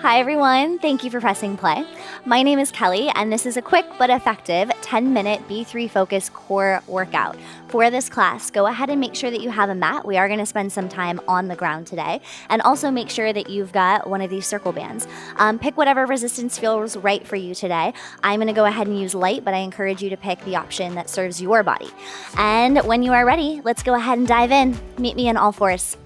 Hi everyone, thank you for pressing play. My name is Kelly and this is a quick but effective 10-minute B3 Focus core workout. For this class, go ahead and make sure that you have a mat. We are going to spend some time on the ground today, and also make sure that you've got one of these circle bands. Pick whatever resistance feels right for you today. I'm going to go ahead and use light, but I encourage you to pick the option that serves your body. And when you are ready, let's go ahead and dive in. Meet me in all fours.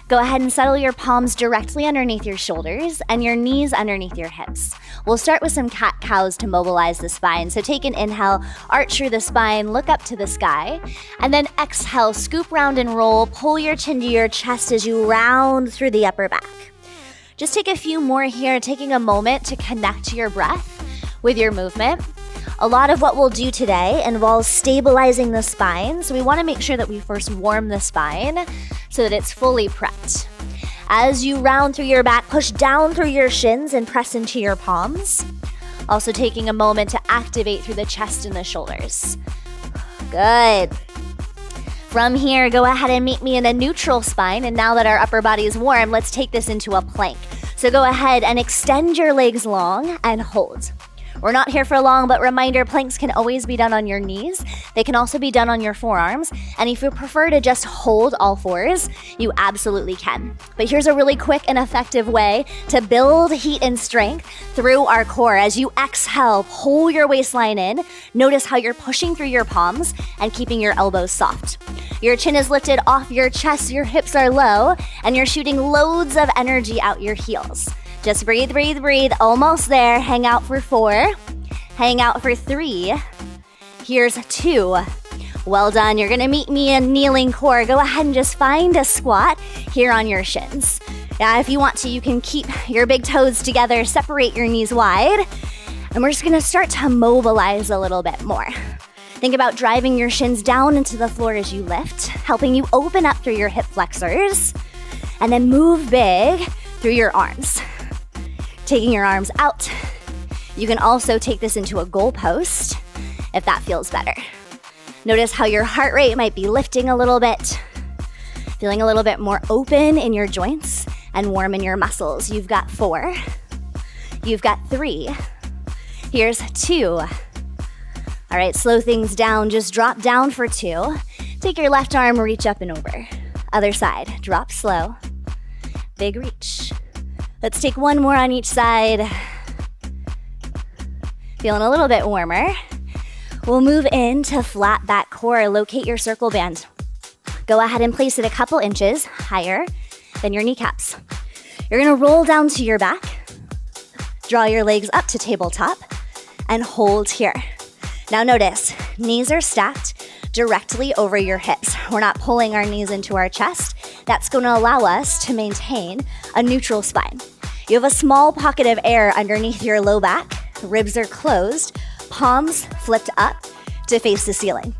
Go ahead and settle your palms directly underneath your shoulders and your knees underneath your hips. We'll start with some cat-cows to mobilize the spine. So take an inhale, arch through the spine, look up to the sky, and then exhale, scoop round and roll, pull your chin to your chest as you round through the upper back. Just take a few more here, taking a moment to connect to your breath with your movement. A lot of what we'll do today involves stabilizing the spine, so we want to make sure that we first warm the spine so that it's fully prepped. As you round through your back, push down through your shins and press into your palms. Also taking a moment to activate through the chest and the shoulders. Good. From here, go ahead and meet me in a neutral spine, and now that our upper body is warm, let's take this into a plank. So go ahead and extend your legs long and hold. We're not here for long, but reminder, planks can always be done on your knees. They can also be done on your forearms. And if you prefer to just hold all fours, you absolutely can. But here's a really quick and effective way to build heat and strength through our core. As you exhale, pull your waistline in. Notice how you're pushing through your palms and keeping your elbows soft. Your chin is lifted off your chest, your hips are low, and you're shooting loads of energy out your heels. Just breathe, breathe, breathe. Almost there. Hang out for 4. Hang out for 3. Here's 2. Well done. You're gonna meet me in kneeling core. Go ahead and just find a squat here on your shins. Yeah, if you want to, you can keep your big toes together, separate your knees wide, and we're just gonna start to mobilize a little bit more. Think about driving your shins down into the floor as you lift, helping you open up through your hip flexors, and then move big through your arms. Taking your arms out. You can also take this into a goalpost if that feels better. Notice how your heart rate might be lifting a little bit, feeling a little bit more open in your joints and warm in your muscles. You've got 4. You've got 3. Here's 2. All right, slow things down. Just drop down for 2. Take your left arm, reach up and over. Other side, drop slow. Big reach. Let's take one more on each side. Feeling a little bit warmer. We'll move into flat back core. Locate your circle band. Go ahead and place it a couple inches higher than your kneecaps. You're gonna roll down to your back, draw your legs up to tabletop, and hold here. Now notice, knees are stacked directly over your hips. We're not pulling our knees into our chest. That's gonna allow us to maintain a neutral spine. You have a small pocket of air underneath your low back. Ribs are closed, palms flipped up to face the ceiling.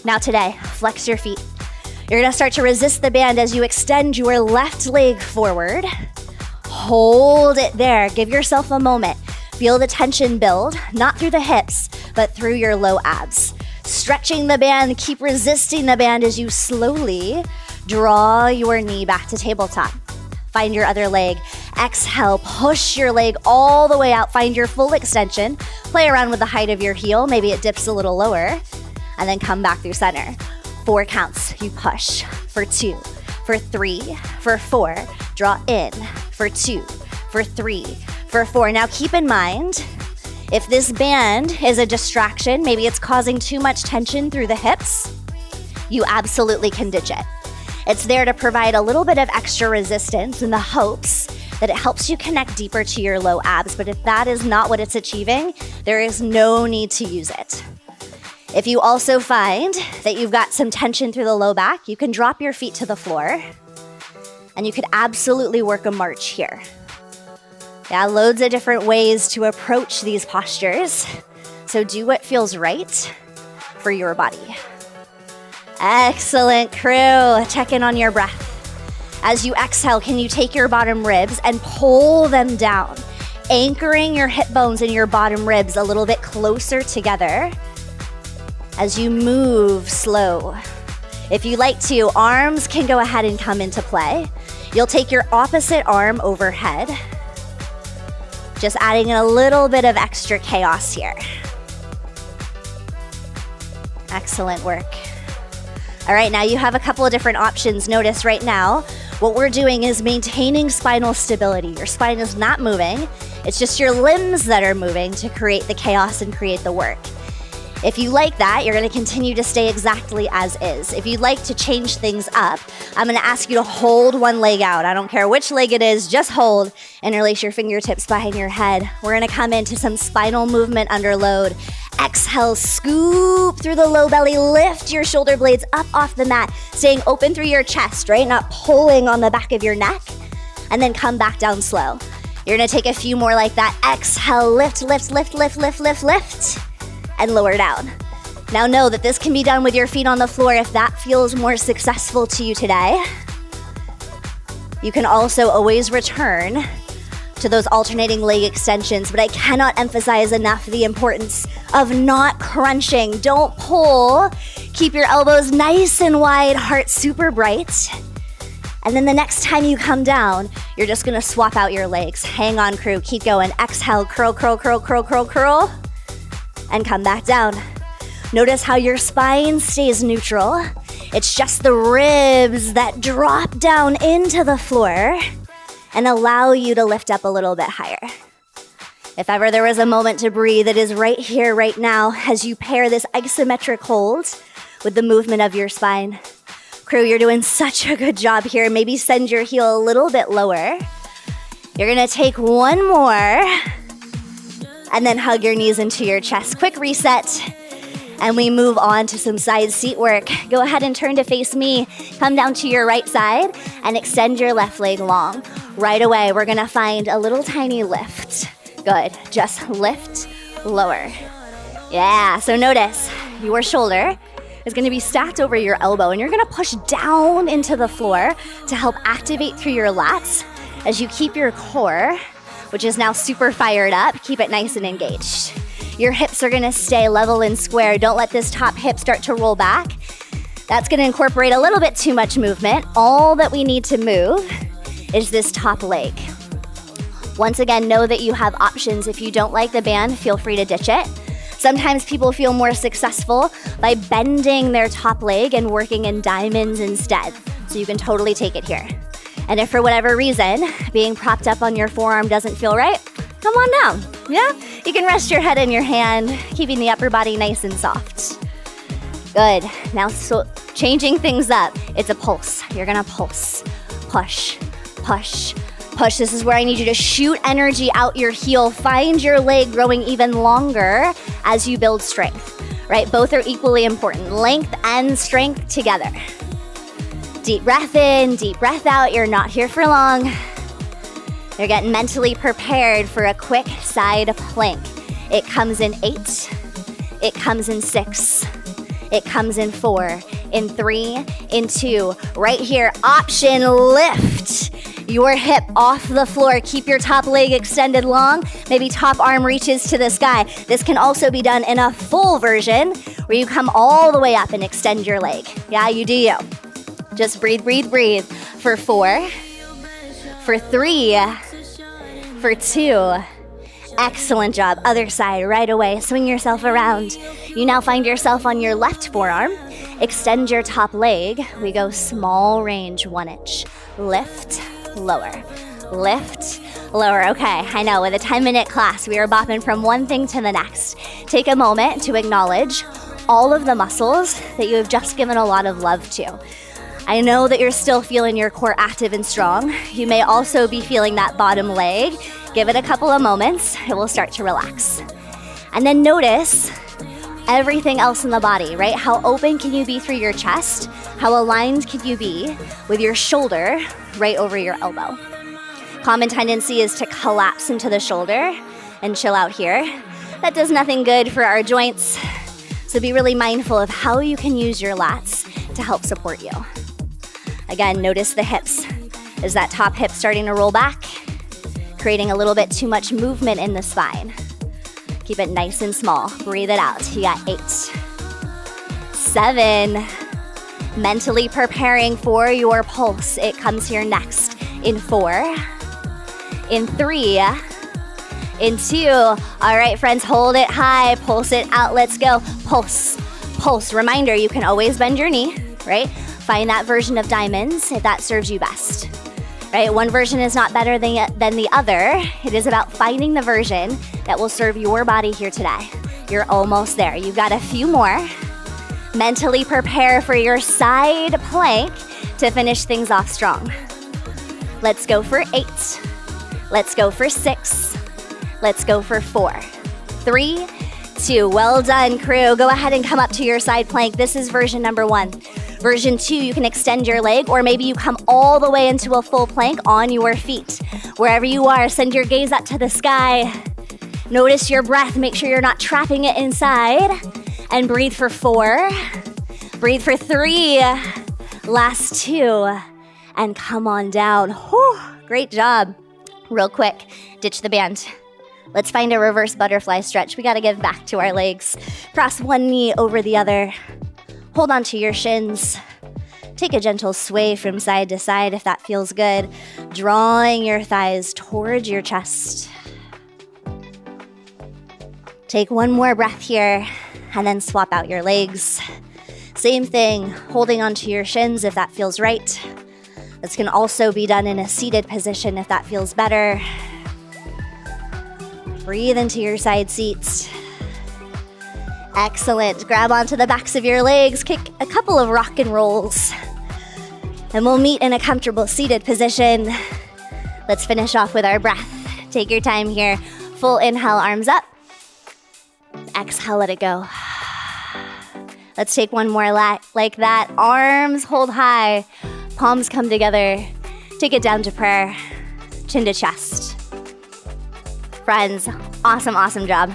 Now today, flex your feet. You're gonna start to resist the band as you extend your left leg forward. Hold it there. Give yourself a moment. Feel the tension build, not through the hips, but through your low abs. Stretching the band, keep resisting the band as you slowly draw your knee back to tabletop. Find your other leg. Exhale, push your leg all the way out. Find your full extension. Play around with the height of your heel. Maybe it dips a little lower. And then come back through center. 4 counts. You push. For 2. For 3. For 4. Draw in. For 2. For 3. For 4. Now keep in mind, if this band is a distraction, maybe it's causing too much tension through the hips, you absolutely can ditch it. It's there to provide a little bit of extra resistance in the hopes that it helps you connect deeper to your low abs. But if that is not what it's achieving, there is no need to use it. If you also find that you've got some tension through the low back, you can drop your feet to the floor and you could absolutely work a march here. Yeah, loads of different ways to approach these postures. So do what feels right for your body. Excellent, crew. Check in on your breath. As you exhale, can you take your bottom ribs and pull them down, anchoring your hip bones and your bottom ribs a little bit closer together as you move slow. If you like to, arms can go ahead and come into play. You'll take your opposite arm overhead Just adding in a little bit of extra chaos here. Excellent work. All right, now you have a couple of different options. Notice right now, what we're doing is maintaining spinal stability. Your spine is not moving. It's just your limbs that are moving to create the chaos and create the work. If you like that, you're gonna continue to stay exactly as is. If you'd like to change things up, I'm gonna ask you to hold one leg out. I don't care which leg it is, just hold. Interlace your fingertips behind your head. We're gonna come into some spinal movement under load. Exhale, scoop through the low belly, lift your shoulder blades up off the mat, staying open through your chest, right? Not pulling on the back of your neck. And then come back down slow. You're gonna take a few more like that. Exhale, lift, lift, lift, lift, lift, lift, lift. And lower down. Now know that this can be done with your feet on the floor if that feels more successful to you today. You can also always return to those alternating leg extensions, but I cannot emphasize enough the importance of not crunching. Don't pull. Keep your elbows nice and wide, heart super bright. And then the next time you come down, you're just gonna swap out your legs. Hang on, crew, keep going. Exhale, curl, curl, curl, curl, curl, curl. And come back down. Notice how your spine stays neutral. It's just the ribs that drop down into the floor and allow you to lift up a little bit higher. If ever there was a moment to breathe, it is right here, right now, as you pair this isometric hold with the movement of your spine. Crew, you're doing such a good job here. Maybe send your heel a little bit lower. You're gonna take one more and then hug your knees into your chest. Quick reset, and we move on to some side seat work. Go ahead and turn to face me. Come down to your right side and extend your left leg long. Right away, we're gonna find a little tiny lift. Good, just lift, lower. Yeah, so notice your shoulder is gonna be stacked over your elbow, and you're gonna push down into the floor to help activate through your lats as you keep your core, which is now super fired up, keep it nice and engaged. Your hips are gonna stay level and square. Don't let this top hip start to roll back. That's gonna incorporate a little bit too much movement. All that we need to move is this top leg. Once again, know that you have options. If you don't like the band, feel free to ditch it. Sometimes people feel more successful by bending their top leg and working in diamonds instead. So you can totally take it here. And if for whatever reason, being propped up on your forearm doesn't feel right, come on down, yeah? You can rest your head in your hand, keeping the upper body nice and soft. Good, now so changing things up, it's a pulse. You're gonna pulse, push, push, push. This is where I need you to shoot energy out your heel. Find your leg growing even longer as you build strength, right? Both are equally important, length and strength together. Deep breath in, deep breath out. You're not here for long. You're getting mentally prepared for a quick side plank. It comes in 8, it comes in 6, it comes in 4, in 3, in 2. Right here, option, lift your hip off the floor. Keep your top leg extended long. Maybe top arm reaches to the sky. This can also be done in a full version where you come all the way up and extend your leg. Yeah, you do you. Just breathe, breathe, breathe. For 4, for 3, for 2. Excellent job. Other side, right away. Swing yourself around. You now find yourself on your left forearm. Extend your top leg. We go small range, 1 inch. Lift, lower. Lift, lower. Okay, I know, with a 10-minute class, we are bopping from one thing to the next. Take a moment to acknowledge all of the muscles that you have just given a lot of love to. I know that you're still feeling your core active and strong. You may also be feeling that bottom leg. Give it a couple of moments, it will start to relax. And then notice everything else in the body, right? How open can you be through your chest? How aligned can you be with your shoulder right over your elbow? Common tendency is to collapse into the shoulder and chill out here. That does nothing good for our joints. So be really mindful of how you can use your lats to help support you. Again, notice the hips. Is that top hip starting to roll back? Creating a little bit too much movement in the spine. Keep it nice and small. Breathe it out. You got 8, 7. Mentally preparing for your pulse. It comes here next. In 4, in 3, in 2. All right, friends, hold it high, pulse it out, let's go. Pulse, pulse. Reminder, you can always bend your knee, right? Find that version of diamonds if that serves you best, right? One version is not better than the other. It is about finding the version that will serve your body here today. You're almost there. You've got a few more. Mentally prepare for your side plank to finish things off strong. Let's go for 8. Let's go for 6. Let's go for 4. 3, 2. Well done, crew. Go ahead and come up to your side plank. This is version number 1. Version 2, you can extend your leg, or maybe you come all the way into a full plank on your feet. Wherever you are, send your gaze up to the sky. Notice your breath. Make sure you're not trapping it inside. And breathe for 4. Breathe for 3. Last 2. And come on down. Whew, great job. Real quick, ditch the band. Let's find a reverse butterfly stretch. We gotta give back to our legs. Cross one knee over the other. Hold on to your shins. Take a gentle sway from side to side if that feels good. Drawing your thighs towards your chest. Take one more breath here and then swap out your legs. Same thing, holding onto your shins if that feels right. This can also be done in a seated position if that feels better. Breathe into your side seats. Excellent. Grab onto the backs of your legs, kick a couple of rock and rolls. And we'll meet in a comfortable seated position. Let's finish off with our breath. Take your time here. Full inhale, arms up. Exhale, let it go. Let's take one more like that. Arms hold high. Palms come together. Take it down to prayer. Chin to chest. Friends, awesome, awesome job.